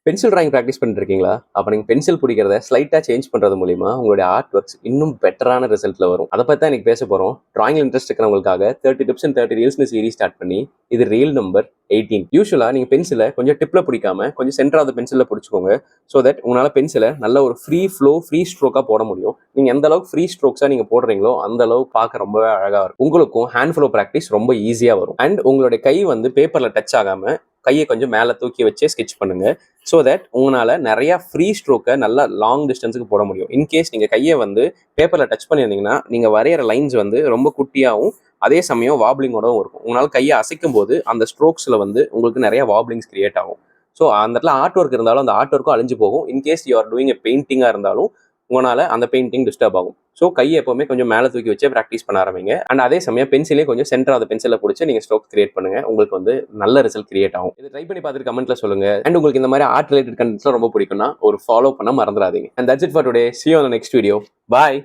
Pencil drawing practice பண்ணிட்டு இருக்கீங்களா? அப்ப நீங்க பென்சில் பிடிக்கிறத ஸ்லைட்டா சேஞ்ச் பண்றது மூலியமா உங்களுடைய ஆர்ட் ஒர்க்ஸ் இன்னும் பெட்டரான ரிசல்ட்ல வரும். அத பத்தி தான் இன்னைக்கு பேச போறோம். டிராயிங்ல இன்ட்ரெஸ்ட் இருக்கிறவங்களுக்காக 30 டிப்ஸ் அண்ட் 30 ரீல்ஸ்னு சீரிஸ் ஸ்டார்ட் பண்ணி இது ரீல் நம்பர் 18. யூசுவலா நீங்க பென்சில கொஞ்சம் டிப்ல பிடிக்காம கொஞ்சம் சென்டர் ஆஃப் த பென்சில்ல பிடிச்சுக்கோங்க. சோ தட் உங்களால பென்சில நல்ல ஒரு ஃப்ரீ ஃப்ளோ, ஃப்ரீ ஸ்ட்ரோக்கா போட முடியும். நீங்க எந்த அளவுக்கு ஃப்ரீ ஸ்ட்ரோக்ஸா நீங்க போடுறீங்களோ அந்த அளவுக்கு பார்க்க ரொம்பவே அழகா இருக்கும். உங்களுக்கும் ஹேண்ட் ஃப்ளோ பிராக்டிஸ் ரொம்ப ஈஸியா வரும். அண்ட் உங்களுடைய கை வந்து பேப்பர்ல டச் ஆகாம கையை கொஞ்சம் மேல தூக்கி வச்சே ஸ்கெட்ச் பண்ணுங்க. ஸோ தட் உங்களால் நிறைய ஃப்ரீ ஸ்ட்ரோக்கை நல்லா லாங் டிஸ்டன்ஸுக்கு போட முடியும். இன்கேஸ் நீங்கள் கையை வந்து பேப்பரில் டச் பண்ணியிருந்தீங்கன்னா நீங்கள் வரைகிற லைன்ஸ் வந்து ரொம்ப குட்டியாகவும் அதே சமயம் வாப்ளிங்கோடவும் இருக்கும். உங்களால் கையை அசைக்கும் போது அந்த ஸ்ட்ரோக்ஸில் வந்து உங்களுக்கு நிறைய வாப்ளிங்ஸ் கிரியேட் ஆகும். ஸோ அந்த இடத்துல ஆர்ட் ஒர்க் இருந்தாலும் அந்த ஆர்ட் ஒர்க்கும் அழிஞ்சு போகும். In case you are doing a பெயிண்டிங்காக இருந்தாலும் உங்களால் அந்த பெயிண்டிங் டிஸ்டர்ப் ஆகும். ஸோ கையை எப்பவுமே கொஞ்சம் மேலே தூக்கி வச்சே ப்ராக்டிஸ் பண்ண ஆரம்பிங்க. அண்ட் அதே சமயம் பென்சிலே கொஞ்சம் சென்டர் ஆஃப் பென்சிலை பிடிச்சி நீங்கள் ஸ்ட்ரோக் கிரியேட் பண்ணுங்க. உங்களுக்கு வந்து நல்ல ரிசல்ட் கிரியேட் ஆகும். இதை ட்ரை பண்ணி பார்த்துட்டு கமெண்ட்ல சொல்லுங்க. அண்ட் உங்களுக்கு இந்த மாதிரி ஆர்ட் ரிலேட்டட் கண்டென்ட்ஸ்லாம் ரொம்ப பிடிக்கும்னா ஒரு ஃபாலோ பண்ண மறந்துடாதீங்க. And that's it for today. See you on the next video. Bye.